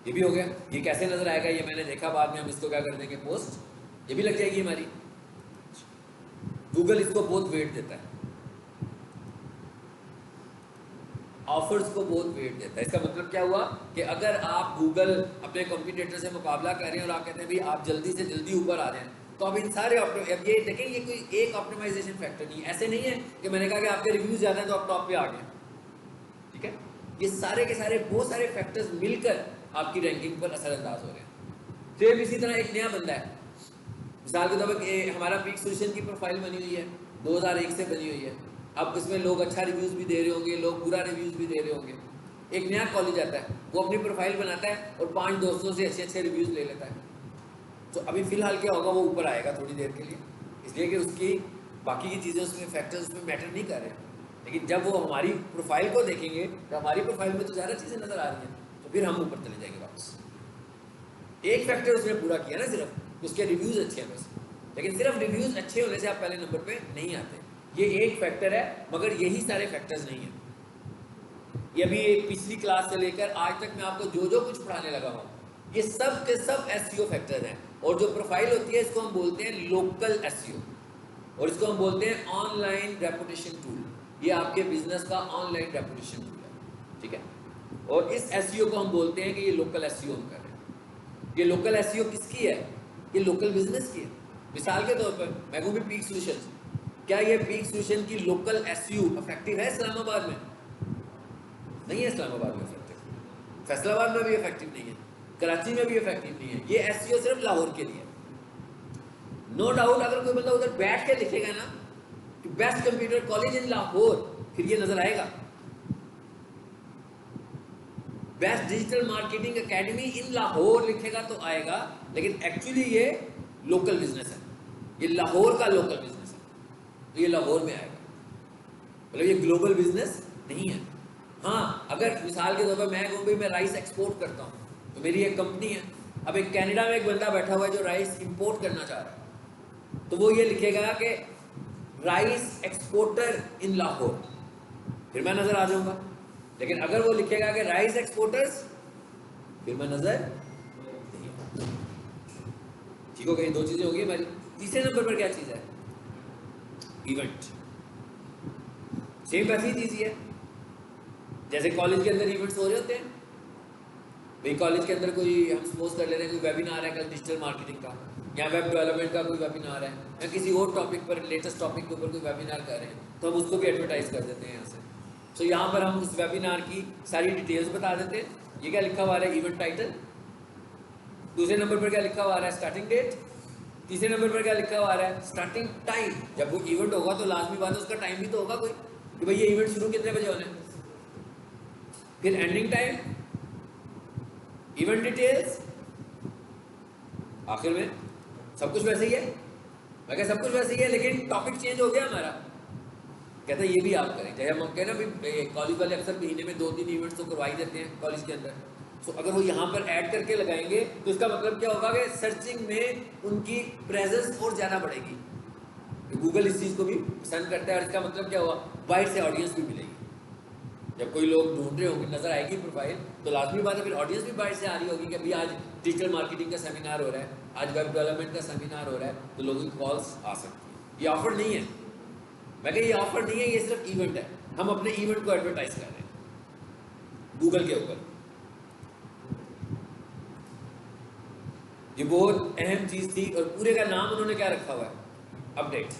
ये भी हो गया। ये कैसे नजर आएगा ये मैंने देखा, बाद में हम इसको क्या कर देंगे, पोस्ट, ये भी लग जाएगी हमारी। गूगल इसको बहुत वेट देता है, ऑफर्स को बहुत वेट देता है। इसका मतलब क्या हुआ कि अगर आप गूगल अपने कॉम्पिटिटर से मुकाबला कर रहे हैं और आप कहते हैं भाई आप जल्दी से जल्दी ऊपर आ जाए, तो अब इन सारे अब ये देखें, ये कोई एक ऑप्टिमाइजेशन फैक्टर नहीं है। ऐसे नहीं है कि मैंने कहा कि आपके रिव्यूज ज़्यादा हैं तो आप टॉप पे आ गए। ठीक है, ये सारे के सारे बहुत सारे फैक्टर्स मिलकर आपकी रैंकिंग पर असरअंदाज हो रहे हैं। फिर इसी तरह एक नया बंदा है, मिसाल के तौर पर हमारा पीक सोल्यूशन की प्रोफाइल बनी हुई है, 2001 से बनी हुई है। अब इसमें लोग अच्छा रिव्यूज़ भी दे रहे होंगे, लोग बुरा रिव्यूज़ भी दे रहे होंगे। एक नया कॉलेज आता है, वो अपनी प्रोफाइल बनाता है और 5 दोस्तों से अच्छे अच्छे रिव्यूज़ ले लेता है। तो अभी फ़िलहाल क्या होगा, वो ऊपर आएगा थोड़ी देर के लिए, इसलिए कि उसकी बाकी की चीज़ें उसमें फैक्टर्स उसमें मैटर नहीं कर रहे हैं। लेकिन जब वो हमारी प्रोफाइल को देखेंगे तो हमारी प्रोफाइल में तो ज़्यादा चीज़ें नज़र आ रही हैं, तो फिर हम ऊपर चले जाएंगे वापस। एक फैक्टर उसने पूरा किया ना, सिर्फ उसके रिव्यूज़ अच्छे हैं बस, लेकिन सिर्फ रिव्यूज़ अच्छे होने से आप पहले नंबर पर नहीं आते। ये एक फैक्टर है, मगर यही सारे फैक्टर्स नहीं हैं। ये अभी पिछली क्लास से लेकर आज तक मैं आपको जो जो कुछ पढ़ाने लगा हूँ, ये सब के सब एसईओ फैक्टर्स हैं। और जो प्रोफाइल होती है इसको हम बोलते हैं लोकल एसईओ, और इसको हम बोलते हैं ऑनलाइन रेपुटेशन टूल। ये आपके बिजनेस का ऑनलाइन रेपुटेशन टूल है। ठीक है, और इस एसईओ को हम बोलते हैं कि ये लोकल एसईओ हम कर रहे हैं। ये लोकल एसईओ किसकी है? ये लोकल बिजनेस की है। मिसाल के तौर पर मैं कहूँ भी पीक सोल्यूशन, क्या ये पीक सोल्यूशन की लोकल एसईओ इफेक्टिव है इस्लामाबाद में? नहीं है इस्लामाबाद में इफेक्टिव, फैसलाबाद में भी इफेक्टिव नहीं है, कराची में भी इफेक्टिव नहीं है। ये एसईओ सिर्फ लाहौर के लिए। नो डाउट अगर कोई बंदा उधर बैठ के लिखेगा ना कि best computer college in Lahore, फिर ये नजर आएगा। Best digital marketing academy in Lahore लिखेगा तो आएगा, लेकिन एक्चुअली ये लोकल बिजनेस है, ये लाहौर का लोकल बिजनेस है, तो ये लाहौर में आएगा। मतलब ये ग्लोबल बिजनेस नहीं है। हाँ, अगर मिसाल के तौर पर मैं कहूँ भाई मैं राइस एक्सपोर्ट करता हूँ, तो मेरी एक कंपनी है। अब एक कनाडा में एक बंदा बैठा हुआ है जो राइस इंपोर्ट करना चाह रहा है, तो वो ये लिखेगा कि राइस एक्सपोर्टर इन लाहौर, फिर मैं नजर आ जाऊंगा। लेकिन अगर वो लिखेगा कि राइस एक्सपोर्टर्स, फिर मैं नजर नहीं आऊंगा। ठीक हो गई, दो चीजें होगी हमारी। तीसरे नंबर पर क्या चीज है? इवेंट। सेम वैसी चीज ही है जैसे कॉलेज के अंदर इवेंट्स हो रहे होते हैं। भाई कॉलेज के अंदर कोई, हम सपोज कर ले रहे हैं कोई वेबिनार है कल डिजिटल मार्केटिंग का, या वेब डेवलपमेंट का कोई वेबिनार है, या किसी और टॉपिक पर, लेटेस्ट टॉपिक के ऊपर कोई वेबिनार कर रहे हैं, तो हम उसको भी एडवर्टाइज कर देते हैं यहाँ से। तो यहाँ पर हम उस वेबिनार की सारी डिटेल्स बता देते हैं। ये क्या लिखा हुआ है? Event title. दूसरे नंबर पर क्या लिखा हुआ है? Starting date. तीसरे नंबर पर क्या लिखा हुआ है? Starting time. जब वो इवेंट होगा तो लाजमी बात है उसका टाइम भी तो होगा कोई, कि भाई ये इवेंट शुरू कितने बजे होने। फिर एंडिंग टाइम, इवेंट डिटेल्स, आखिर में सब कुछ वैसे ही है। मैं क्या सब कुछ वैसे ही है, लेकिन टॉपिक चेंज हो गया हमारा। कहता है ये भी आप करें। चाहे हम कहें ना भाई कॉलेज वाले अक्सर महीने में 2-3 इवेंट्स तो करवा ही देते हैं कॉलेज के अंदर, तो अगर वो यहाँ पर ऐड करके लगाएंगे तो इसका मतलब क्या होगा कि सर्चिंग में उनकी प्रेजेंस और ज़्यादा बढ़ेगी। गूगल इस चीज़ को भी पसंद करता है, और इसका मतलब क्या हुआ? बाहर से ऑडियंस भी मिलेगी। जब कोई लोग ढूंढ रहे होंगे, नजर आएगी प्रोफाइल, तो लाजमी बात है फिर ऑडियंस भी बाहर से आ रही होगी कि अभी आज डिजिटल मार्केटिंग का सेमिनार हो रहा है, आज वेब डेवलपमेंट का सेमिनार हो रहा है, तो लोगों की कॉल्स आ सकती है। ये ऑफर नहीं है, मैं कह ये ऑफर नहीं है, ये सिर्फ इवेंट है। हम अपने इवेंट को एडवर्टाइज कर रहे हैं गूगल के ऊपर। ये बहुत अहम चीज थी, और पूरे का नाम उन्होंने क्या रखा हुआ है? अपडेट।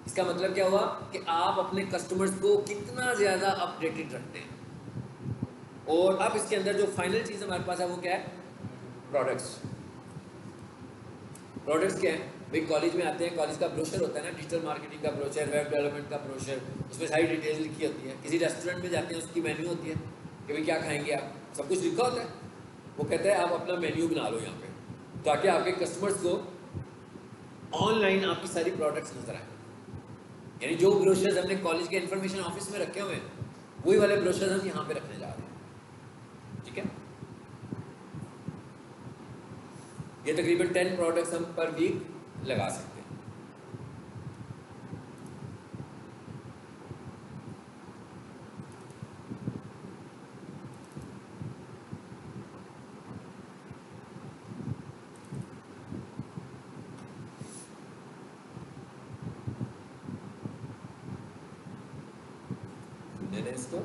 इसका मतलब क्या हुआ कि आप अपने कस्टमर्स को कितना ज़्यादा अपडेटेड रखते हैं। और अब इसके अंदर जो फाइनल चीज़ हमारे पास है वो क्या है? प्रोडक्ट्स। प्रोडक्ट्स क्या है भाई? कॉलेज में आते हैं, कॉलेज का ब्रोशर होता है ना, डिजिटल मार्केटिंग का ब्रोशर, वेब डेवलपमेंट का ब्रोशर, उसमें सारी डिटेल्स लिखी होती है। किसी रेस्टोरेंट में जाते हैं, उसकी मेन्यू होती है कि भाई क्या खाएंगे आप, सब कुछ लिखा होता है। वो कहता है आप अपना मेन्यू बना लो यहाँ पे, ताकि आपके कस्टमर्स को ऑनलाइन आपकी सारी प्रोडक्ट्स नजर आए, यानी जो ब्रोशर्स हमने कॉलेज के इंफॉर्मेशन ऑफिस में रखे हुए हैं वही वाले ब्रोशर्स हम यहाँ पे रखने जा रहे हैं। ठीक है, ये तकरीबन 10 प्रोडक्ट्स हम पर वीक लगा सकते हैं। मैंने इसको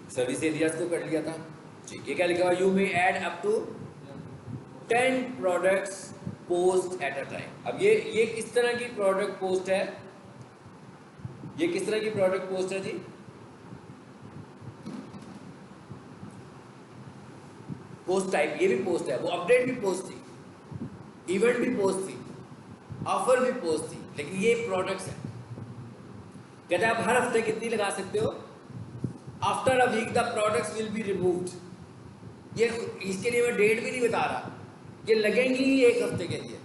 सर्विस एरियाज को कर लिया था। ठीक है, क्या लिखा हुआ, you may add up to 10 products post at a time. अब ये किस तरह की प्रोडक्ट पोस्ट है, ये किस तरह की प्रोडक्ट पोस्ट है जी? पोस्ट टाइप, ये भी पोस्ट है, वो अपडेट भी पोस्ट थी, इवेंट भी पोस्ट थी, ऑफर भी पोस्ट थी, लेकिन ये प्रोडक्ट्स है। कहते हैं आप हर हफ्ते कितनी लगा सकते हो? After a week the products will be removed. ये इसके लिए मैं डेट भी नहीं बता रहा, ये लगेंगी ही एक हफ्ते के लिए।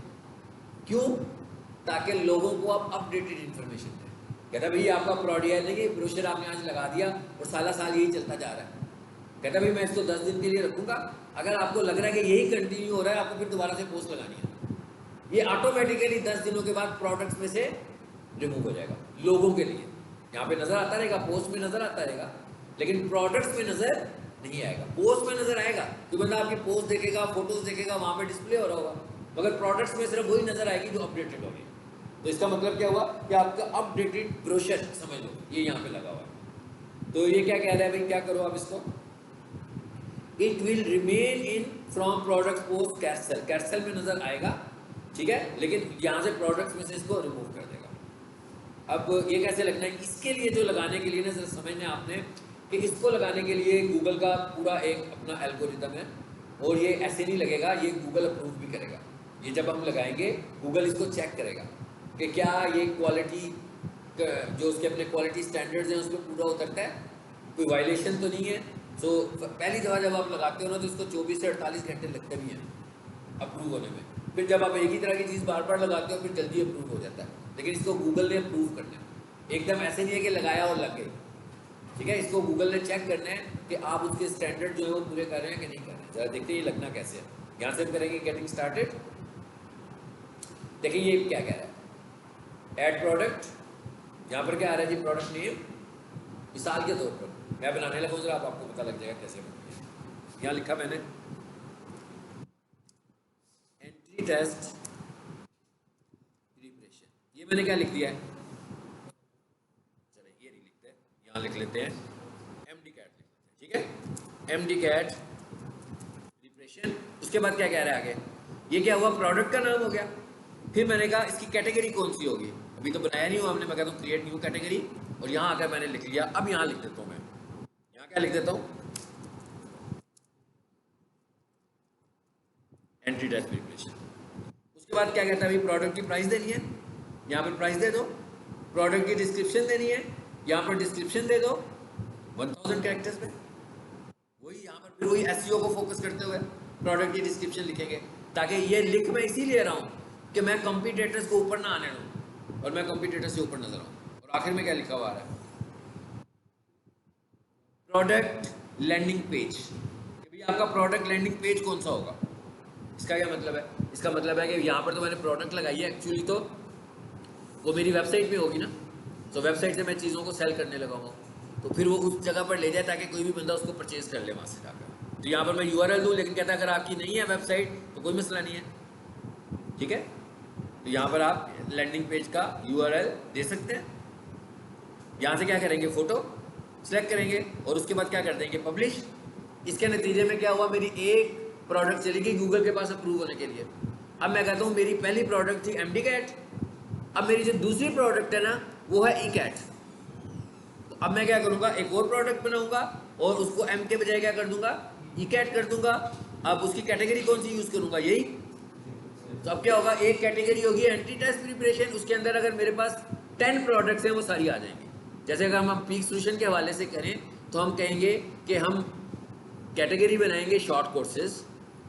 क्यों? ताकि लोगों को आप अपडेटेड इंफॉर्मेशन दें। कहता भैया आपका प्रोडक्ट है, ब्रोशर आपने आज लगा दिया और साल यही चलता जा रहा है। कहता भाई मैं इसको 10 दिन के लिए रखूंगा, अगर आपको लग रहा है कि यही कंटिन्यू हो रहा है, आपको फिर दोबारा से पोस्ट लगानी है। ये ऑटोमेटिकली 10 दिनों के बाद प्रोडक्ट्स में से रिमूव हो जाएगा लोगों के लिए। यहाँ पे नजर आता रहेगा, पोस्ट में नजर आता रहेगा, लेकिन प्रोडक्ट्स में नजर नहीं आएगा। पोस्ट में नजर आएगा कि बंदा आपकी पोस्ट देखेगा, फोटोज देखेगा, वहां पे डिस्प्ले हो रहा होगा, मगर प्रोडक्ट्स में सिर्फ वही नजर आएगी जो अपडेटेड होगी। तो इसका मतलब क्या हुआ कि आपका अपडेटेड ब्रोशर समझ लो ये यहाँ पे लगा हुआ है। तो ये क्या कह रहा है भाई, क्या करो आप इसको, it will remain in from product post carousel, carousel में नजर आएगा। ठीक है, लेकिन यहाँ से प्रोडक्ट्स में से इसको रिमूव कर देगा। अब ये कैसे लगना है, इसके लिए जो लगाने के लिए ना जरा समझना आपने कि इसको लगाने के लिए गूगल का पूरा एक अपना एल्गोरिदम है, और ये ऐसे नहीं लगेगा, ये गूगल अप्रूव भी करेगा। ये जब हम लगाएंगे गूगल इसको चेक करेगा कि क्या ये क्वालिटी जो उसके अपने क्वालिटी स्टैंडर्ड्स हैं उसमें पूरा उतरता है, कोई वायलेशन तो नहीं है। सो पहली दफ़ा जब आप लगाते हो ना तो इसको 24 से 48 घंटे लगते भी हैं अप्रूव होने में। फिर जब आप एक ही तरह की चीज़ बार बार लगाते हो फिर जल्दी अप्रूव हो जाता है, लेकिन इसको गूगल ने अप्रूव करना है। एकदम ऐसे नहीं है कि लगाया और लग गए। ठीक है, इसको गूगल ने चेक करना है कि आप उसके स्टैंडर्ड जो है वो पूरे कर रहे हैं कि नहीं कर रहे हैं। जरा देखते हैं ये लगना कैसे है। यहाँ से हम करेंगे गेटिंग स्टार्टेड। देखिए ये क्या कह रहा है, ऐड प्रोडक्ट, यहाँ पर क्या आ रहा है जी, प्रोडक्ट नेम। मिसाल के तौर पर मैं बनाने लगा जरा, आपको पता लग जाएगा कैसे बनती है। यहाँ लिखा मैंने एंट्री टेस्ट प्रिपरेशन, ये मैंने क्या लिख दिया है, चलिए ये नहीं लिखते, यहाँ लिख लेते हैं एमडी कैट लिख लेते हैं। ठीक है, एमडी कैट प्रिपरेशन। उसके बाद क्या कह रहा है आगे, ये क्या हुआ, प्रोडक्ट का नाम हो गया। फिर मैंने कहा इसकी कैटेगरी कौन सी होगी, अभी तो बनाया नहीं हुआ हमने, मैं कहता हूँ क्रिएट न्यू कैटेगरी, और यहाँ आकर मैंने लिख लिया। अब यहाँ लिख देता हूँ मैं, यहाँ क्या लिख देता हूँ, एंट्री टेस्ट प्रिपरेशन। उसके बाद क्या कहता है, भाई प्रोडक्ट की प्राइस देनी है, यहाँ पर प्राइस दे दो। प्रोडक्ट की डिस्क्रिप्शन देनी है, यहाँ पर डिस्क्रिप्शन दे दो 1000 कैरेक्टर्स में। वही यहाँ पर फिर वही एसईओ को फोकस करते हुए प्रोडक्ट की डिस्क्रिप्शन लिखेंगे, ताकि ये लिख मैं इसीलिए रहा हूँ कि मैं कंपटीटर्स को ऊपर ना आने दूँ और मैं कंपटीटर्स से ऊपर नजर आऊँ। और आखिर में क्या लिखा हुआ आ रहा है, प्रोडक्ट लैंडिंग पेज। भैया आपका प्रोडक्ट लैंडिंग पेज कौन सा होगा, इसका क्या मतलब है, इसका मतलब है कि यहाँ पर तो मैंने प्रोडक्ट लगाई है, एक्चुअली तो वो मेरी वेबसाइट पे होगी ना। तो वेबसाइट से मैं चीज़ों को सेल करने लगा हूँ, तो फिर वो उस जगह पर ले जाए ताकि कोई भी बंदा उसको परचेज कर ले वहाँ से जाकर। तो यहाँ पर मैं यूआरएल दूँ, लेकिन कहता है अगर आपकी नहीं है वेबसाइट तो कोई मसला नहीं है। ठीक है, तो यहाँ पर आप लैंडिंग पेज का यूआरएल दे सकते हैं। यहाँ से क्या करेंगे, फ़ोटो सेलेक्ट करेंगे और उसके बाद क्या कर देंगे, पब्लिश। इसके नतीजे में क्या हुआ, मेरी एक प्रोडक्ट चली गई गूगल के पास अप्रूव होने के लिए। अब मैं कहता हूँ मेरी पहली प्रोडक्ट थी एमडी कैट, अब मेरी जो दूसरी प्रोडक्ट है ना वो है ई कैट। तो अब मैं क्या करूँगा, एक और प्रोडक्ट बनाऊंगा और उसको एम के बजाय क्या कर दूंगा, ई कैट कर दूंगा। अब उसकी कैटेगरी कौन सी यूज़ करूँगा, यही। तो अब क्या होगा, एक कैटेगरी होगी एंट्री टेस्ट प्रिपरेशन, उसके अंदर अगर मेरे पास 10 प्रोडक्ट्स हैं वो सारी आ जाएंगी। जैसे अगर हम पीक सोल्यूशन के हवाले से करें तो हम कहेंगे कि हम कैटेगरी बनाएंगे शॉर्ट कोर्सेज,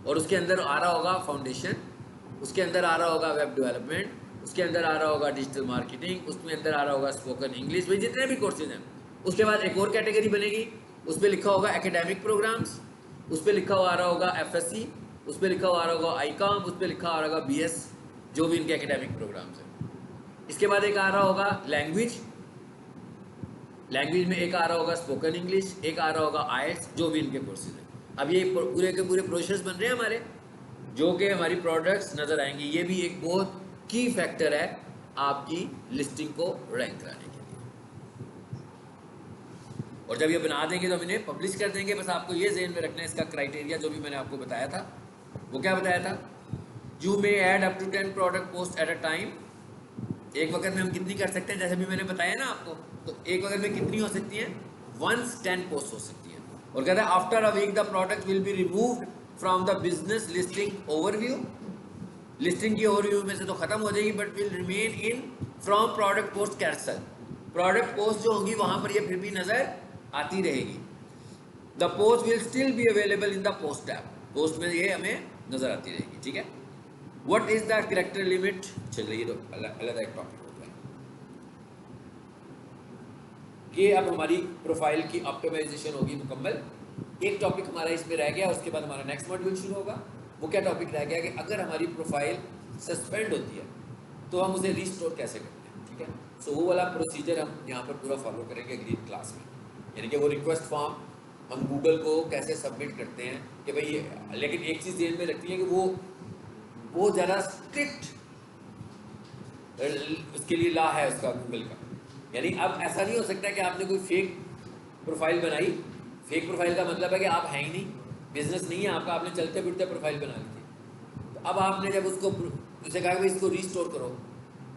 और उसके अंदर आ रहा होगा फाउंडेशन, उसके अंदर आ रहा होगा वेब डेवलपमेंट, उसके अंदर आ रहा होगा डिजिटल मार्केटिंग, उसमें अंदर आ रहा होगा स्पोकन इंग्लिश, भाई जितने भी कोर्सेज हैं। उसके बाद एक और कैटेगरी बनेगी, उस पर लिखा होगा एकेडमिक प्रोग्राम्स, उस पर लिखा हुआ आ रहा होगा FSC, उस पर लिखा हुआ आ रहा होगा ICOM, उस पर लिखा आ रहा होगा BS, जो भी इनके एकेडमिक प्रोग्राम्स हैं। इसके बाद एक आ रहा होगा लैंग्वेज में एक आ रहा होगा स्पोकन इंग्लिश, एक आ रहा होगा IELTS, जो भी इनके कोर्सेज हैं। अब ये पूरे के पूरे प्रोसेस बन रहे हैं हमारे, जो कि हमारी प्रोडक्ट्स नज़र आएंगी। ये भी एक बहुत की फैक्टर है आपकी लिस्टिंग को रैंक कराने के लिए। और जब ये बना देंगे तो हम इन्हें पब्लिश कर देंगे। बस आपको ये ज़हन में रखना है, इसका क्राइटेरिया जो भी मैंने आपको बताया था, वो क्या बताया था, you may add up to 10 product post at a time. एक वक्त में हम कितनी कर सकते हैं, जैसे भी मैंने बताया ना आपको, तो एक वक्त में कितनी हो सकती हैं, 10 पोस्ट हो सकती है। और कहता है after a week the product will be removed from the business listing overview. Listing की ओवरव्यू में से तो खत्म हो जाएगी, but will remain in from product post cancel. Product post जो होंगी वहां पर ये फिर भी नजर आती रहेगी। The post will still be available in the post tab, post में ये हमें नजर आती रहेगी, ठीक है। What is the character limit, चलिए ये तो अलग एक टॉपिक होता है कि अब हमारी प्रोफाइल की ऑप्टिमाइजेशन होगी मुकम्मल। एक टॉपिक हमारा इसमें रह गया, उसके बाद हमारा नेक्स्ट मॉड्यूल शुरू होगा। वो क्या टॉपिक रह गया कि अगर हमारी प्रोफाइल सस्पेंड होती है तो हम उसे रिस्टोर कैसे करते हैं, ठीक है। सो वो वाला प्रोसीजर हम यहाँ पर पूरा फॉलो करेंगे अगली क्लास में, यानी कि वो रिक्वेस्ट फॉर्म हम गूगल को कैसे सबमिट करते हैं कि भाई ये। लेकिन एक चीज़ ध्यान में रखती है कि वो बहुत ज़्यादा स्ट्रिक्ट उसके लिए ला है उसका, गूगल का। यानी अब ऐसा नहीं हो सकता कि आपने कोई फेक प्रोफाइल बनाई। फेक प्रोफाइल का मतलब है कि आप हैं ही नहीं, बिजनेस नहीं है आपका, आपने चलते फिरते प्रोफाइल बना ली थी। तो अब आपने जब उसको उसे कहा कि इसको रिस्टोर करो,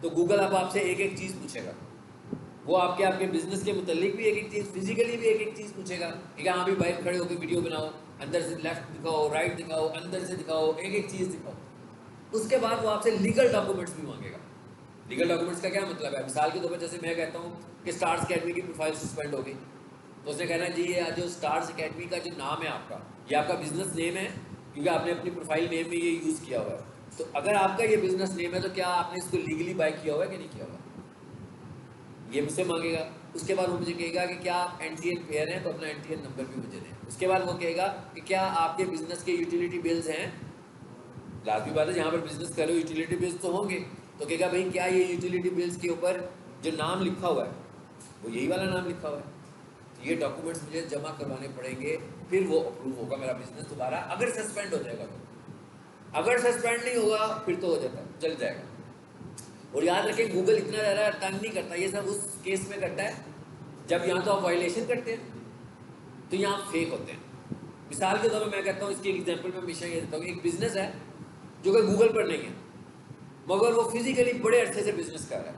तो गूगल अब आपसे एक एक चीज़ पूछेगा। वो आपके बिजनेस के मुतालिक भी एक एक चीज़, फिजिकली भी एक एक चीज़ पूछेगा कि हाँ भी बाहर खड़े होकर वीडियो बनाओ, अंदर से लेफ्ट दिखाओ, राइट दिखाओ, अंदर से दिखाओ, एक एक चीज़ दिखाओ। उसके बाद वो आपसे लीगल डॉक्यूमेंट्स भी मांगेगा। लीगल डॉक्यूमेंट्स का क्या मतलब है, मिसाल के तौर पर जैसे मैं कहता हूँ कि स्टार्स अकेडमी की प्रोफाइल सस्पेंड हो गई, तो उसने कहना जी ये जो स्टार्स अकेडमी का जो नाम है आपका, ये आपका बिजनेस नेम है, क्योंकि आपने अपनी प्रोफाइल नेम में ये यूज़ किया हुआ है। तो अगर आपका ये बिजनेस नेम है तो क्या आपने इसको लीगली बाय किया हुआ है कि नहीं किया हुआ, ये मुझसे मांगेगा। उसके बाद वो मुझे कहेगा कि क्या आप NTN पेयर हैं, तो अपना NTN नंबर भी मुझे दें। उसके बाद वो कहेगा कि क्या आपके बिजनेस के यूटिलिटी बिल्स हैं। लाजमी बात है, जहाँ पर बिजनेस करो यूटिलिटी बिल्स तो होंगे। तो कहेगा भाई क्या ये यूटिलिटी बिल्स के ऊपर जो नाम लिखा हुआ है वो यही वाला नाम लिखा हुआ है। तो ये डॉक्यूमेंट्स मुझे जमा करवाने पड़ेंगे, फिर वो अप्रूव होगा मेरा बिजनेस दोबारा। अगर सस्पेंड हो जाएगा तो, अगर सस्पेंड नहीं होगा फिर तो हो जाता है, चल जाएगा। और याद रखें गूगल इतना ज़्यादा तंग नहीं करता, ये सब उस केस में करता है जब यहाँ तो आप वायलेशन करते हैं तो यहाँ फेक होते हैं। मिसाल के तौर पर मैं कहता हूँ, इसकी एग्जांपल मैं हमेशा ये देता हूँ, एक बिजनेस है जो कि गूगल पर नहीं है मगर वो फिजिकली बड़े अरसे से बिजनेस कर रहा है,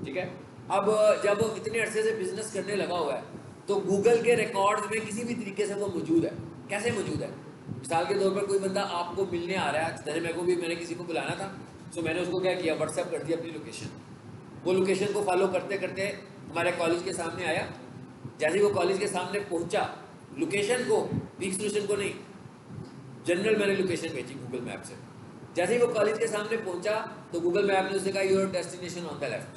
ठीक है। अब जब वो इतने अरसे से बिजनेस करने लगा हुआ है तो गूगल के रिकॉर्ड्स में किसी भी तरीके से वो मौजूद है। कैसे मौजूद है, मिसाल के तौर पर कोई बंदा आपको मिलने आ रहा है, जैसे मेरे को भी, मैंने किसी को बुलाना था तो मैंने उसको क्या किया, व्हाट्सएप कर दिया अपनी लोकेशन। वो लोकेशन को फॉलो करते करते हमारे कॉलेज के सामने आया। जैसे ही वो कॉलेज के सामने पहुंचा, लोकेशन को, पीक सोल्यूशन को नहीं, जनरल मैंने लोकेशन भेजी गूगल मैप से। जैसे ही वो कॉलेज के सामने पहुंचा तो गूगल मैप ने उससे कहा your destination on the left.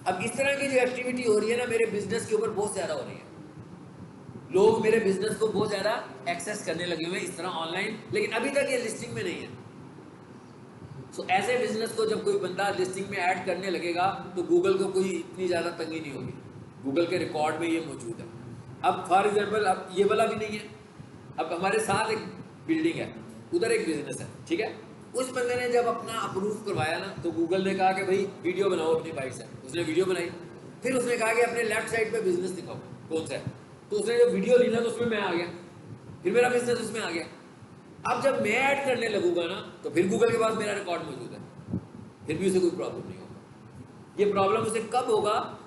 अब इस तरह की जो एक्टिविटी हो रही है ना मेरे बिजनेस के ऊपर बहुत ज़्यादा हो रही है। लोग मेरे बिजनेस को बहुत ज़्यादा एक्सेस करने लगे हुए इस तरह ऑनलाइन, लेकिन अभी तक ये लिस्टिंग में नहीं है। सो ऐसे बिजनेस को जब कोई बंदा लिस्टिंग में ऐड करने लगेगा तो गूगल को कोई इतनी ज़्यादा तंगी नहीं होगी, गूगल के रिकॉर्ड में ये मौजूद है। अब फॉर एग्जांपल अब ये वाला भी नहीं है, अब हमारे साथ एक बिल्डिंग है, उधर एक बिजनेस है, ठीक है। उस बंदे ने जब अपना अप्रूव करवाया ना तो गूगल ने कहा कि भाई वीडियो बनाओ अपनी बाइक से। उसने वीडियो बनाई, फिर उसने कहा कि अपने लेफ्ट साइड पे बिजनेस दिखाओ कौन सा है। तो उसने जब वीडियो ली ना तो उसमें मैं आ गया, फिर मेरा बिजनेस उसमें आ गया। अब जब मैं ऐड करने लगूंगा ना तो फिर गूगल के पास मेरा रिकॉर्ड मौजूद है, फिर भी उसे कोई प्रॉब्लम नहीं होगा। ये प्रॉब्लम उसे कब होगा,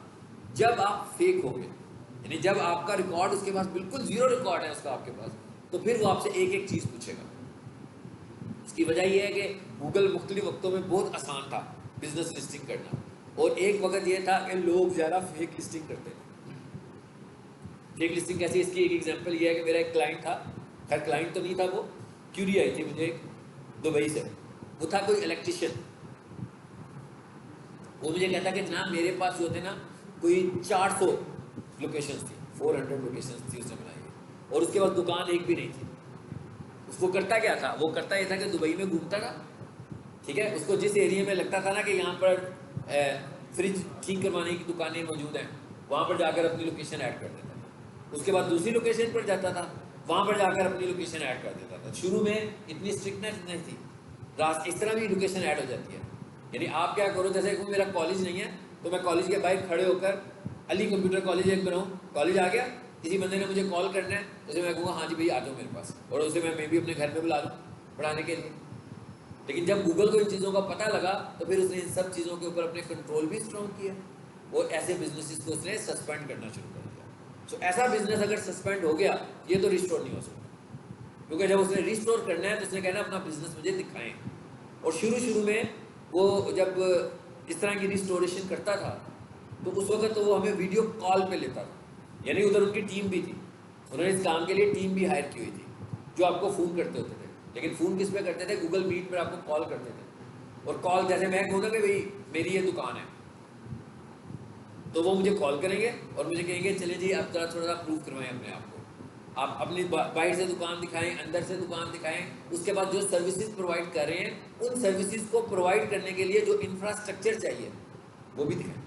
जब आप फेक होंगे, यानी जब आपका रिकॉर्ड उसके पास बिल्कुल जीरो रिकॉर्ड है उसका आपके पास, तो फिर वो आपसे एक एक चीज़ पूछेगा। इसकी वजह यह है कि गूगल मुख्तलिफ वक्तों में बहुत आसान था बिजनेस लिस्टिंग करना, और एक वक्त यह था कि लोग ज़्यादा फेक लिस्टिंग करते थे। फेक लिस्टिंग कैसी, इसकी एक एग्जांपल ये है कि मेरा एक क्लाइंट था, खैर क्लाइंट तो नहीं था, वो क्यूरी आई थी मुझे दुबई से, वो था कोई इलेक्ट्रिशियन। वो मुझे कहता कि जनाब मेरे पास जो थे ना कोई 400 लोकेशंस थी, 400 लोकेशंस थी उसने बनाई है, और उसके बाद दुकान एक भी नहीं थी। उसको करता क्या था, वो करता ये था कि दुबई में घूमता था, ठीक है, उसको जिस एरिया में लगता था ना कि यहाँ पर फ्रिज ठीक करवाने की दुकानें मौजूद हैं, वहाँ पर जाकर अपनी लोकेशन ऐड कर देता था। उसके बाद दूसरी लोकेशन पर जाता था, वहाँ पर जाकर अपनी लोकेशन ऐड कर देता था। शुरू में इतनी स्ट्रिक्टनेस नहीं थी, इस तरह भी लोकेशन ऐड हो जाती है। यानी आप क्या करो, जैसे कोई मेरा कॉलेज नहीं है तो मैं कॉलेज के बाहर खड़े होकर अली कंप्यूटर कॉलेज एक बनाऊँ, कॉलेज आ गया, किसी बंदे ने मुझे कॉल करना है, जैसे मैं कहूँगा हाँ जी भाई आ जाओ मेरे पास, और उसे मैं भी अपने घर पे बुला लूँ पढ़ाने के लिए। लेकिन जब गूगल को इन चीज़ों का पता लगा तो फिर उसने इन सब चीज़ों के ऊपर अपने कंट्रोल भी स्ट्रॉन्ग किया, वो ऐसे बिजनेसेस को उसने सस्पेंड करना शुरू कर दिया। सो ऐसा बिजनेस अगर सस्पेंड हो गया ये तो रिस्टोर नहीं हो सकता, क्योंकि जब उसने रिस्टोर करना है तो उसने कहना अपना बिजनेस मुझे दिखाएं। और शुरू में वो जब इस तरह की रिस्टोरेशन करता था तो उस वक्त तो वो हमें वीडियो कॉल पे लेता था, यानी उधर उनकी टीम भी थी, उन्होंने इस काम के लिए टीम भी हायर की हुई थी जो आपको फ़ोन करते होते थे। लेकिन फ़ोन किस पे करते थे, गूगल मीट पर आपको कॉल करते थे। और कॉल जैसे मैं कहूँ ना कि भाई मेरी ये दुकान है, तो वो मुझे कॉल करेंगे और मुझे कहेंगे चले जी आप थोड़ा सा प्रूव करवाएं अपने आप को, आप अपनी बाहर से दुकान दिखाएं, अंदर से दुकान दिखाएं, उसके बाद जो सर्विसेज प्रोवाइड कर रहे हैं उन सर्विसेज को प्रोवाइड करने के लिए जो इंफ्रास्ट्रक्चर चाहिए वो भी दिखाएं।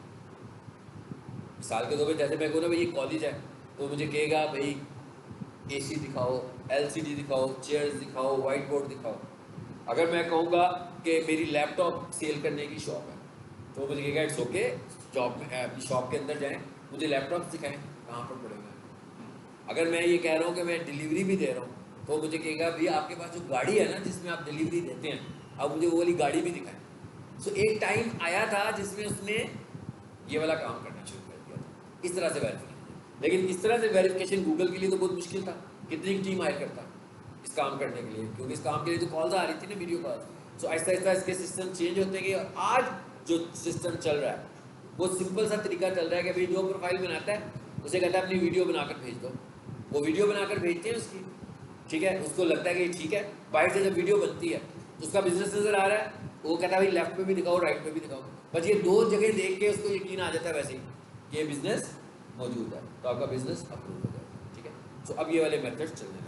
मिसाल के तौर पर जैसे मैं कहूँ ना भाई ये कॉलेज है, तो मुझे कहेगा भाई AC दिखाओ, LCD दिखाओ, चेयर्स दिखाओ, वाइट बोर्ड दिखाओ। अगर मैं कहूँगा कि मेरी लैपटॉप सेल करने की शॉप है तो मुझे कहेगा इट्स ओके, जॉब में अपनी शॉप के अंदर जाएं, मुझे लैपटॉप दिखाएं कहाँ पर पड़ेगा। अगर मैं ये कह रहा हूँ कि मैं डिलीवरी भी दे रहा हूँ तो मुझे कहेगा भैया आपके पास जो गाड़ी है ना जिसमें आप डिलीवरी देते हैं, अब मुझे वो वाली गाड़ी भी दिखाएं। सो एक टाइम आया था जिसमें उसने ये वाला काम करना शुरू कर दिया था, इस तरह से वेरीफिकेशन। लेकिन इस तरह से वेरिफिकेशन गूगल के लिए तो बहुत मुश्किल था, कितनी टीम हायर करता इस काम करने के लिए, क्योंकि इस काम के लिए तो कॉल्स आ रही थी ना, वीडियो कॉल। सो आहिस्ता आहिस्ता इसके सिस्टम चेंज होते गए, और आज जो सिस्टम चल रहा है वो सिंपल सा तरीका चल रहा है कि भाई जो प्रोफाइल बनाता है उसे कहता है अपनी वीडियो बनाकर भेज दो, वो वीडियो बनाकर भेजते हैं उसकी, ठीक है, उसको लगता है कि ठीक है, बाहर से जब वीडियो बनती है उसका बिजनेस नज़र आ रहा है, वो कहता है भाई लेफ्ट पे भी दिखाओ राइट पे भी दिखाओ, बस ये दो जगह देख के उसको यकीन आ जाता है वैसे ही कि ये बिजनेस मौजूद है, तो आपका बिजनेस अप्रूव हो जाएगा। ठीक है, सो अब ये वाले मेथड चलने